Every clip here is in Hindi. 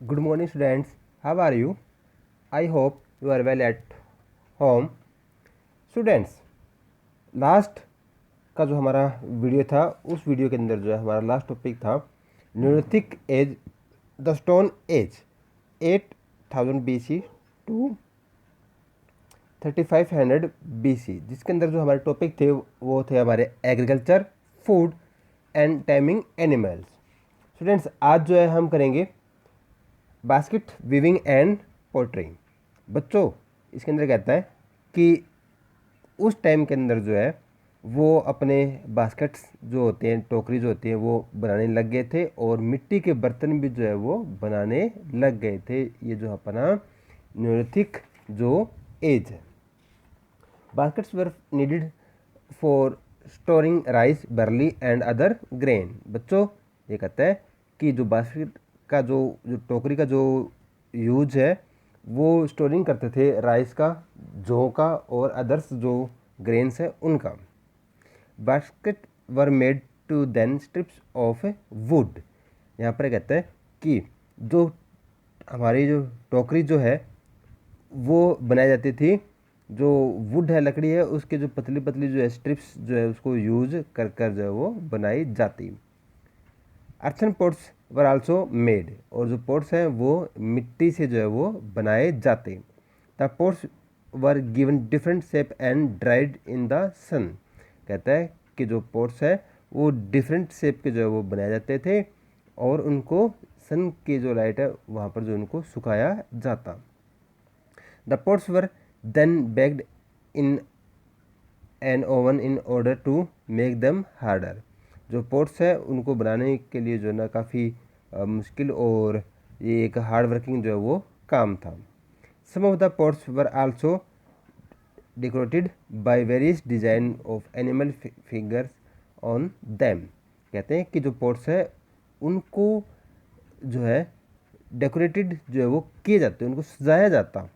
Good morning, students. How are you? I hope you are well at home. Students, last का जो हमारा वीडियो था उस वीडियो के अंदर जो है हमारा लास्ट टॉपिक था neolithic age, the stone age 8000 BC to 3500 BC, जिसके अंदर जो हमारे टॉपिक थे वो थे हमारे agriculture, food and timing animals. Students, आज जो है हम करेंगे बास्केट वीविंग एंड पोट्री। बच्चों, इसके अंदर कहता है कि उस टाइम के अंदर जो है वो अपने बास्केट्स जो होते हैं, टोकरी जो होती है, वो बनाने लग गए थे और मिट्टी के बर्तन भी जो है वो बनाने लग गए थे। ये जो अपना न्यूलिथिक जो एज है। Baskets were needed for storing rice, barley and other grain. बच्चों, ये कहता है कि जो बास्केट का जो टोकरी का जो यूज है वो स्टोरिंग करते थे राइस का, जौ का और अदर्स जो ग्रेन्स है उनका। Basket were made to then strips of wood. यहाँ पर कहता है कि जो हमारी जो टोकरी जो है वो बनाई जाती थी, जो वुड है, लकड़ी है, उसके जो पतली पतली जो है स्ट्रिप्स जो है उसको यूज कर कर जो है वो बनाई जाती। Earthen pots were also made, और जो पोट्स हैं वो मिट्टी से जो है वो बनाए जाते। The pots were given different shape and dried in the sun. कहता है कि जो पोट्स है वो डिफरेंट शेप के जो है वो बनाए जाते थे और उनको सन की जो लाइट है वहाँ पर जो उनको सुखाया जाता। The pots were then baked in an oven in order to make them harder. जो पोट्स है उनको बनाने के लिए जो है ना काफ़ी मुश्किल और ये एक हार्ड वर्किंग जो है वो काम था। Some of the pots were also decorated by various design of animal figures on them. कहते हैं कि जो पोट्स है उनको जो है डेकोरेटेड जो है वो किए जाते हैं, उनको सजाया जाता।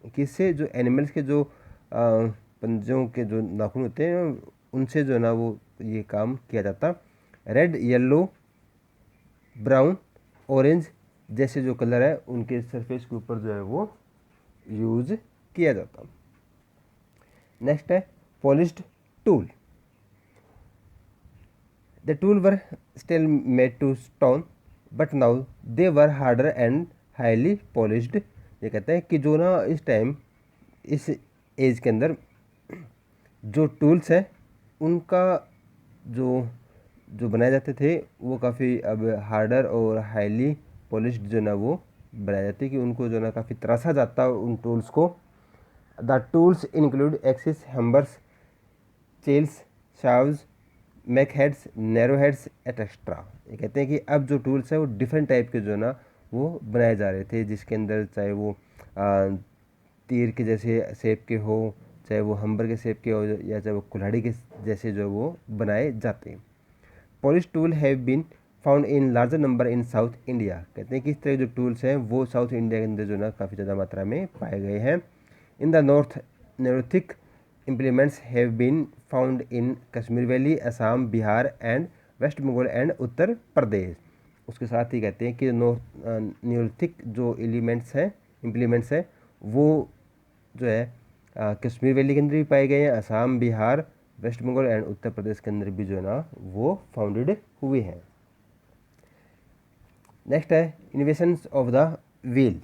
किससे? जो एनिमल्स के जो पंजों के जो नाखून होते हैं उनसे जो है ना वो ये काम किया जाता। रेड, येलो, ब्राउन, ऑरेंज जैसे जो कलर है उनके सरफेस के ऊपर जो है वो यूज किया जाता। नेक्स्ट है polished tool. The tool were still made to stone but now they were harder and highly polished. ये कहते हैं कि जो ना इस टाइम इस एज के अंदर जो टूल्स हैं उनका जो जो बनाए जाते थे वो काफ़ी अब हार्डर और हाईली पॉलिश्ड जो ना वो बनाए जाते कि उनको जो ना काफ़ी तराशा जाता उन टूल्स को। The tools include axes, hammers, chisels, saws, mace heads, narrow heads etcetera. ये कहते हैं कि अब जो टूल्स है वो डिफरेंट टाइप के जो ना वो बनाए जा रहे थे, जिसके अंदर चाहे वो तीर के जैसे शेप के हो, चाहे वो हम्बर के शेप के हो, या चाहे वो कुल्हाड़ी के जैसे जो वो बनाए जाते हैं। Polish tool have been found in larger number in South India. कहते हैं कि इस तरह जो टूल्स हैं वो साउथ इंडिया के अंदर जो ना काफ़ी ज़्यादा मात्रा में पाए गए हैं। In the north, neolithic implements have been found in Kashmir valley, Assam, Bihar and west Bengal and Uttar Pradesh. उसके साथ ही कहते हैं कि न्यूलिथिक जो इम्प्लीमेंट्स हैं वो जो है कश्मीर वैली के अंदर भी पाए गए हैं, असम, बिहार, वेस्ट बंगाल एंड उत्तर प्रदेश के अंदर भी जो है ना वो फाउंडेड हुए हैं। नेक्स्ट है इन्वेशंस ऑफ द व्हील।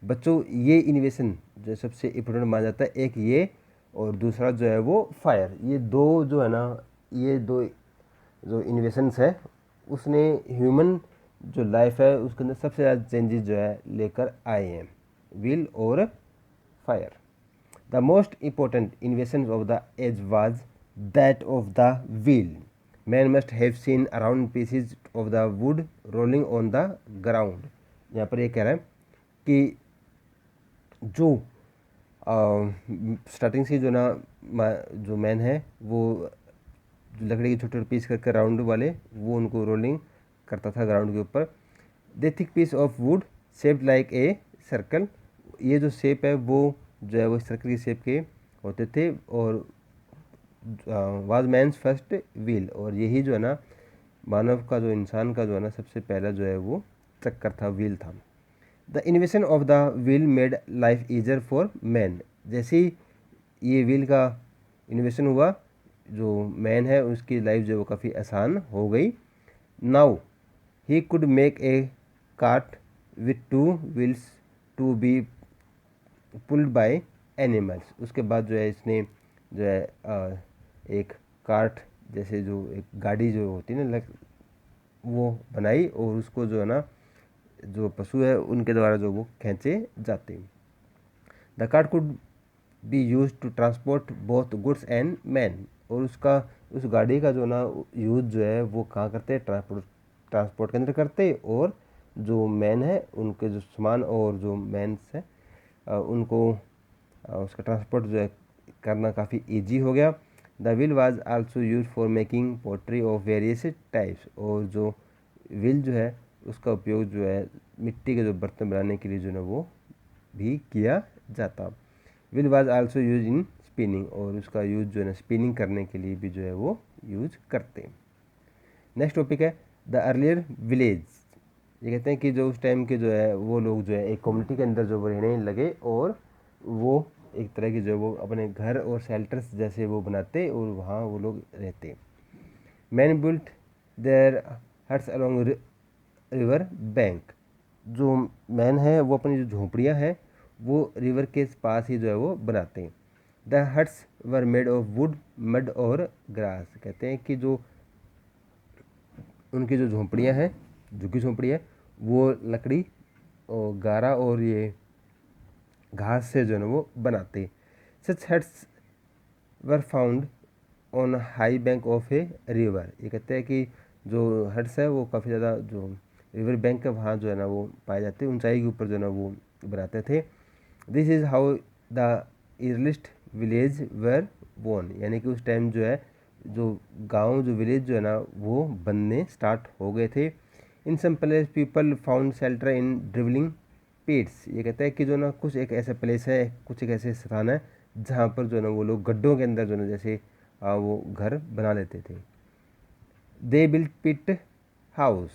बच्चों, ये इन्वेशन जो सबसे इम्पोर्टेंट माना जाता है, एक ये और दूसरा जो है वो फायर। ये दो जो है ना, ये दो जो इन्वेशंस है उसने ह्यूमन जो लाइफ है उसके अंदर सबसे ज़्यादा चेंजेस जो है लेकर आए हैं, व्हील और fire. The most important invention of the age was that of the wheel. Man must have seen around pieces of the wood rolling on the ground. यहाँ पर ये कह रहा है कि जो स्टार्टिंग से जो ना जो मैन है वो लकड़ी के छोटे छोटे पीस करके राउंड वाले वो उनको रोलिंग करता था ग्राउंड के ऊपर। The thick piece of wood shaped like a circle. ये जो शेप है वो जो है वो सर्कल की शेप के होते थे। और वाज मैंस फर्स्ट व्हील, और यही जो है ना मानव का जो इंसान का जो है ना सबसे पहला जो है वो चक्कर था, व्हील था। The invention of the wheel made life easier for man. जैसे ही ये व्हील का इन्वेंशन हुआ, जो मैन है उसकी लाइफ जो है वो काफ़ी आसान हो गई। Now he could make a cart with two wheels to be pulled by animals. उसके बाद जो है इसने जो है एक कार्ट जैसे जो एक गाड़ी जो होती है ना वो बनाई, और उसको जो है ना जो पशु है उनके द्वारा जो वो खींचे जाते हैं। The cart could be use to transport both goods and man. और उसका उस गाड़ी का जो ना यूज जो है वो कहाँ करते हैं, ट्रांसपोर्ट के अंदर करते, और जो मैन है उनके जो सामान और जो मैन्स है उनको उसका ट्रांसपोर्ट जो है करना काफ़ी ईजी हो गया। The wheel was also use for making pottery of various types. और जो व्हील जो है उसका उपयोग जो है मिट्टी के जो बर्तन बनाने के लिए जो है वो भी किया जाता। Wheel was also use in spinning. और उसका यूज जो है ना स्पिनिंग करने के लिए भी जो है वो यूज करते हैं। नेक्स्ट टॉपिक है द अर्लियर विलेज। ये कहते हैं कि जो उस टाइम के जो है वो लोग जो है एक कम्युनिटी के अंदर जो वो रहने लगे, और वो एक तरह की जो है वो अपने घर और शेल्टर्स जैसे वो बनाते और वहाँ वो लोग रहते। Man built their huts along river bank. जो मैन है वो अपनी जो झोंपड़ियाँ हैं वो रिवर के पास ही जो है वो बनाते हैं। The huts were made of would mud और ग्रास। कहते हैं कि जो उनकी जो झोंपड़ियाँ हैं, झुग्गी झोंपड़ी है, वो लकड़ी और गारा और ये घास से जो है ना वो बनाते। Such huts were found on high bank of a river. ये कहते हैं कि जो हट्स है वो काफ़ी ज़्यादा जो रिवर बैंक है वहाँ जो है ना वो पाए जाते हैं, ऊंचाई के ऊपर जो है ना वो बनाते थे। This is how the earliest village were born. यानी कि उस टाइम जो है जो गांव जो विलेज जो है ना वो बनने स्टार्ट हो गए थे। In some place people found shelter in dwelling pits. ये कहता है कि जो ना कुछ एक ऐसा प्लेस है, कुछ एक ऐसे स्थान है जहाँ पर जो है ना वो लोग गड्ढों के अंदर जो है ना जैसे वो घर बना लेते थे। They built pit house.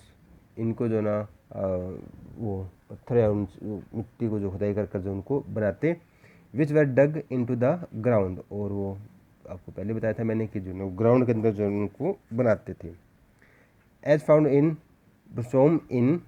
इनको जो ना वो पत्थर या मिट्टी को जो खुदाई कर कर जो उनको बनाते। विच वर डग इनटू द ग्राउंड। और वो आपको पहले बताया था मैंने कि जो ना ग्राउंड के अंदर जो उनको बनाते थे। एज फाउंड इन ब्रसोम इन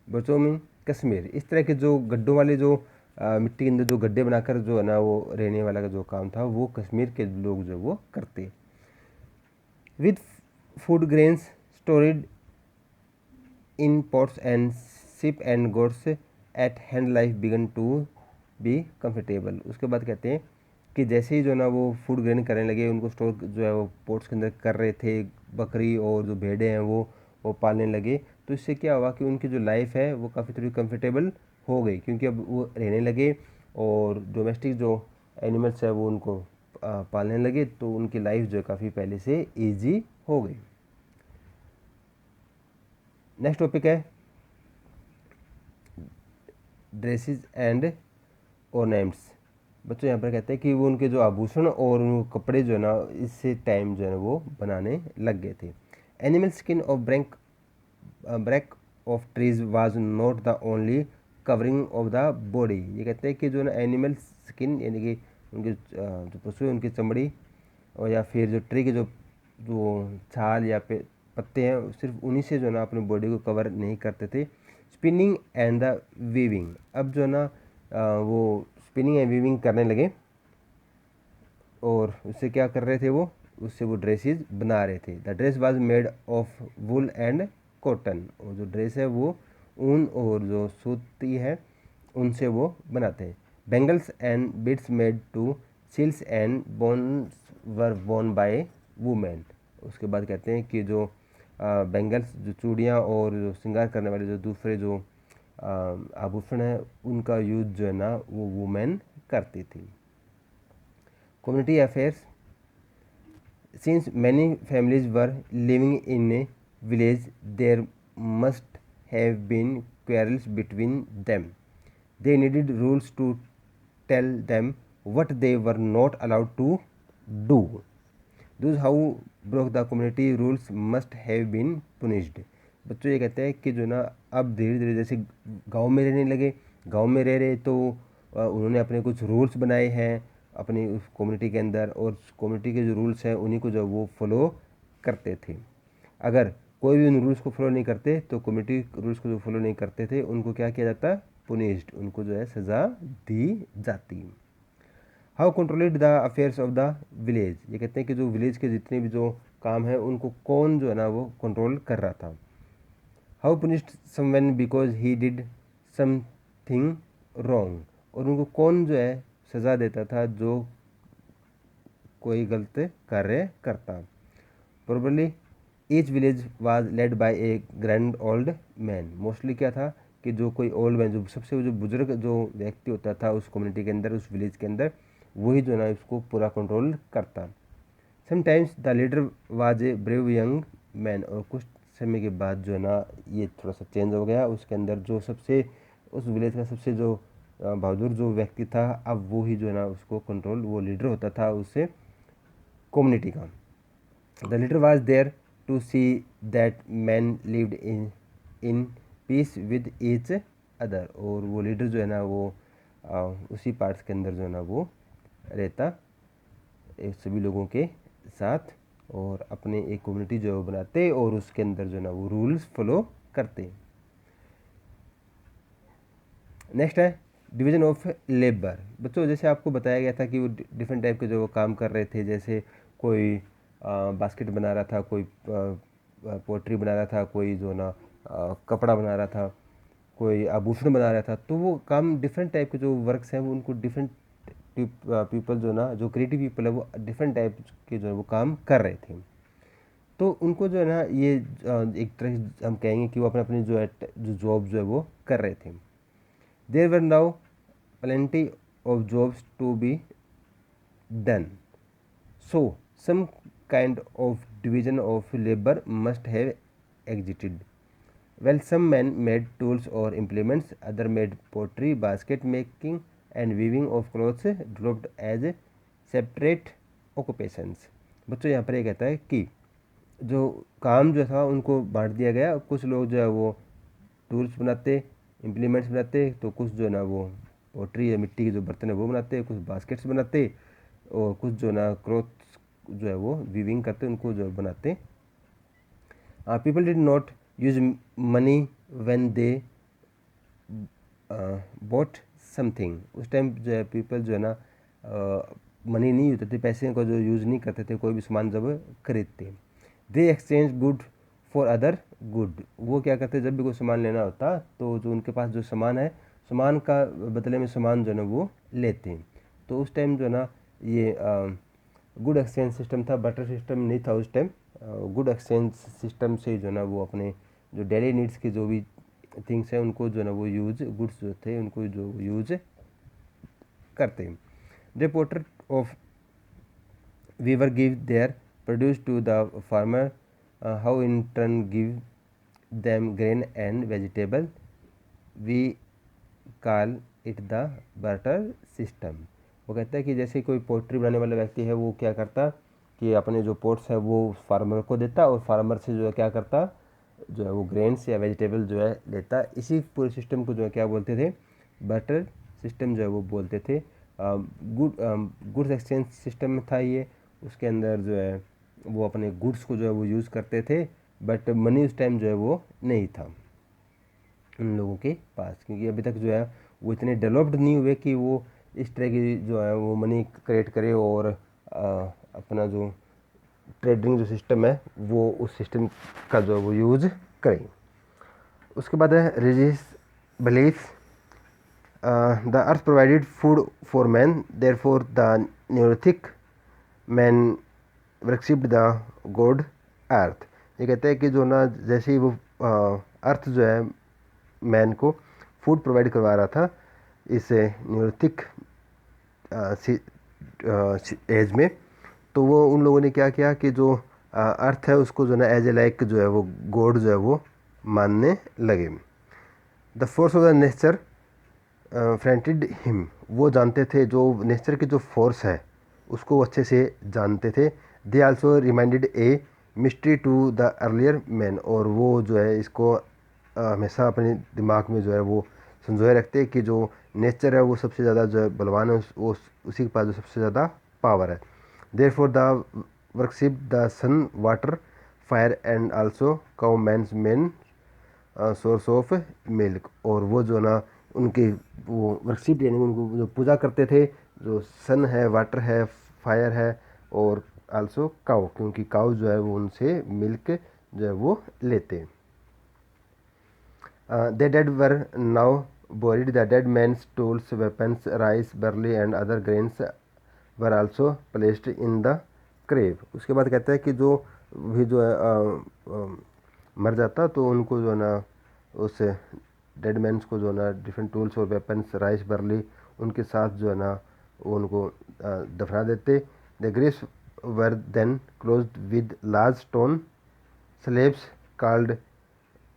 बरसोम इन कश्मीर। इस तरह के जो गड्ढों वाले जो मिट्टी के अंदर जो गड्ढे बनाकर जो है ना वो रहने वाला का जो काम था वो कश्मीर के लोग जो वो करते। With food grains stored in pots and sheep and goats at hand life began to be comfortable. उसके बाद कहते हैं कि जैसे ही जो ना वो फूड ग्रेन करने लगे, उनको स्टोर जो है वो पोट्स के अंदर कर रहे थे, बकरी और जो भेड़े हैं वो पालने लगे, तो इससे क्या हुआ कि उनकी जो लाइफ है वो काफ़ी थोड़ी कंफर्टेबल हो गई, क्योंकि अब वो रहने लगे और डोमेस्टिक जो एनिमल्स है वो उनको पालने लगे, तो उनकी लाइफ जो है काफ़ी पहले से ईजी हो गई। नेक्स्ट टॉपिक है ड्रेसेस एंड ऑर्नामेंट्स। बच्चों यहाँ पर कहते हैं कि वो उनके जो आभूषण और उनके कपड़े जो है ना इससे टाइम जो है ना वो बनाने लग गए थे। Animal skin of bark of trees was not the only covering of the body. ये कहते हैं कि जो ना एनिमल स्किन यानी कि उनके जो पशु है उनकी चमड़ी और या फिर जो ट्री के जो जो छाल या पत्ते हैं सिर्फ उन्हीं से जो है ना अपनी बॉडी को कवर नहीं करते थे। Spinning and the weaving. अब जो है ना वो स्पिनिंग एंड वीविंग करने लगे, और उससे क्या कर रहे थे उससे वो ड्रेसेस बना रहे थे। The dress was made of wool and cotton. और जो ड्रेस है वो ऊन और जो सूती है उनसे वो बनाते हैं। Bangles and beads made to seals and bones were worn by women. उसके बाद कहते हैं कि जो बैंगल्स जो चूड़ियाँ और जो श्रृंगार करने वाले जो दूसरे जो आभूषण है उनका यूज जो है ना वो वुमेन करती थी। Community affairs. Since many families were living in a village there must have been quarrels between them. They needed rules to tell them what they were not allowed to do. Those who broke the community rules must have been punished. बच्चों ये कहते हैं कि जो ना अब धीरे धीरे जैसे गांव में रहने लगे, गांव में रह रहे तो उन्होंने अपने कुछ रूल्स बनाए हैं अपनी उस कम्युनिटी के अंदर, और कम्युनिटी के जो रूल्स हैं उन्हीं को जो वो फॉलो करते थे। अगर कोई भी उन रूल्स को फॉलो नहीं करते तो कम्युनिटी रूल्स को जो फॉलो नहीं करते थे उनको क्या किया जाता? पुनिश्ड, उनको जो है सज़ा दी जाती। How controlled the affairs of the village, ये कहते हैं कि जो विलेज के जितने भी जो काम है उनको कौन जो है ना वो कंट्रोल कर रहा था। How punished someone because he did something wrong, और उनको कौन जो है सज़ा देता था जो कोई गलत कार्य करता। Probably each village was led by A grand old man, mostly क्या था कि जो कोई ओल्ड मैन, जो सबसे जो बुजुर्ग जो व्यक्ति होता था उस कम्युनिटी के अंदर, उस विलेज के अंदर, वही जो है ना इसको पूरा कंट्रोल करता। Sometimes the leader was a brave young man, और कुछ समय के बाद जो है ना ये थोड़ा सा चेंज हो गया, उसके अंदर जो सबसे उस विलेज का सबसे जो बहादुर जो व्यक्ति था, अब वो ही जो है ना उसको कंट्रोल, वो लीडर होता था उससे कम्युनिटी का। The leader was there to see that man lived in peace with each other, और वो लीडर जो है ना वो उसी पार्ट्स के अंदर जो है ना वो रहता सभी लोगों के साथ, और अपने एक कम्युनिटी जो बनाते और उसके अंदर जो है ना वो रूल्स फॉलो करते। नेक्स्ट है डिवीज़न ऑफ लेबर। बच्चों जैसे आपको बताया गया था कि वो डिफरेंट टाइप के जो काम कर रहे थे, जैसे कोई बास्केट बना रहा था, कोई पोट्री बना रहा था, कोई जो ना कपड़ा बना रहा था, कोई आभूषण बना रहा था, तो वो काम डिफरेंट टाइप के जो वर्क्स हैं वो उनको डिफरेंट पीपल जो ना जो क्रिएटिव पीपल है वो डिफरेंट टाइप के जो है वो काम कर रहे थे। तो उनको जो है ना ये एक तरह से हम कहेंगे कि वो अपने अपनी जो है जो जॉब जो है वो कर रहे थे। There were now plenty of jobs to be done, so some kind of division of labor must have existed. Well, some men made tools or implements, other made pottery, basket making and weaving of clothes developed as separate occupations. बच्चों यहाँ पर ये कहता है कि जो काम जो था उनको बांट दिया गया, कुछ लोग जो है वो टूल्स बनाते, इम्प्लीमेंट्स बनाते, तो कुछ जो है ना वो पोट्री या मिट्टी के जो बर्तन है वो बनाते, कुछ बास्केट्स बनाते, और कुछ जो ना क्लॉथ जो है वो वीविंग करते, उनको जो बनाते। People did not use money when they bought something, उस टाइम जो है पीपल जो है ना मनी नहीं होते थे, पैसे का जो यूज़ नहीं करते थे कोई भी सामान जब खरीदते। दे exchange good for other good, वो क्या करते जब भी कोई सामान लेना होता तो जो उनके पास जो सामान है, सामान का बदले में सामान जो है ना वो लेते हैं। तो उस टाइम जो है ना ये गुड एक्सचेंज सिस्टम था, बटर सिस्टम नहीं था उस टाइम। गुड एक्सचेंज सिस्टम से जो है ना वो अपने जो डेली नीड्स के जो भी थिंग्स हैं उनको जो है ना वो यूज, गुड्स जो थे उनको जो यूज करते हैं। The potter of weaver give their produce to the farmer, how in turn give them grain and vegetable, we call it the barter system। वो कहता है कि जैसे कोई पोल्ट्री बनाने वाला व्यक्ति है वो क्या करता कि अपने जो पोर्ट्स है वो फार्मर को देता, और फार्मर से जो है क्या करता जो है वो ग्रेन्स या वेजिटेबल जो है लेता। इसी पूरे सिस्टम को जो है क्या बोलते थे? बार्टर सिस्टम जो है वो बोलते थे। गुड्स एक्सचेंज सिस्टम में था ये, उसके अंदर जो है वो अपने गुड्स को जो है वो यूज़ करते थे, बट मनी उस टाइम जो है वो नहीं था उन लोगों के पास, क्योंकि अभी तक जो है वो इतने डेवलप्ड नहीं हुए कि वो इस तरह की जो है वो मनी क्रिएट करे और अपना जो ट्रेडिंग जो सिस्टम है वो उस सिस्टम का जो है वो यूज़ करें। उसके बाद है religious belief. The earth provided food for man, therefore the neolithic man worshipped the god earth. ये कहते हैं कि जो ना जैसे ही वो अर्थ जो है मैन को फूड प्रोवाइड करवा रहा था इस न्यूरोथिक एज में, तो वो उन लोगों ने क्या किया कि जो अर्थ है उसको जो ना एज ए लाइक जो है वो गॉड जो है वो मानने लगे। The force of the nature frightened him, वो जानते थे जो नेचर की जो फोर्स है उसको वो अच्छे से जानते थे। They also reminded a mystery to the earlier man, और वो जो है इसको हमेशा अपने दिमाग में जो है वो संजोए रखते हैं कि जो नेचर है वो सबसे ज़्यादा जो है बलवान है, वो उसी के पास जो सबसे ज़्यादा पावर है। Therefore the worship the sun water fire and also cow man's main source of milk, और वो जो ना उनके वो वर्कशिप यानी उनको जो पूजा करते थे, जो सन है, वाटर है, फायर है, और आल्सो काउ, क्योंकि काउ जो है वो उनसे मिल्क जो है वो लेते। The dead were now buried. The dead man's tools, weapons, rice, barley and other grains were also placed in the grave. उसके बाद कहता है कि जो भी जो है मर जाता तो उनको जो है ना उस डेड मैंस को जो है ना डिफरेंट टूल्स और वेपन्स, राइस, बर्ली उनके साथ जो है ना वो उनको दफना देते। The graves were then closed with large stone slabs called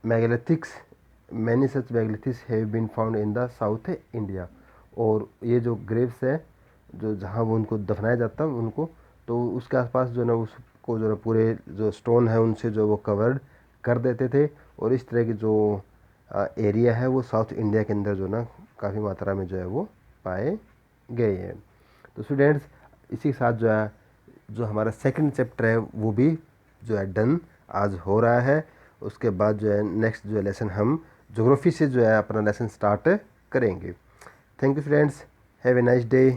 megalithics. Many such megalithics have been found in the south India. और ये जो ग्रेव्स है जो जहाँ वो उनको दफनाया जाता उनको, तो उसके आसपास जो है ना उसको जो है पूरे जो स्टोन है उनसे जो वो कवर्ड कर देते थे। और इस तरह की जो एरिया है वो साउथ इंडिया के अंदर जो ना काफ़ी मात्रा में जो है वो पाए गए हैं। तो स्टूडेंट्स, इसी के साथ जो है जो हमारा सेकंड चैप्टर है वो भी जो है डन आज हो रहा है। उसके बाद जो है नेक्स्ट जो है लेसन हम ज्योग्राफी से जो है अपना लेसन स्टार्ट करेंगे। Thank you friends, have a nice day.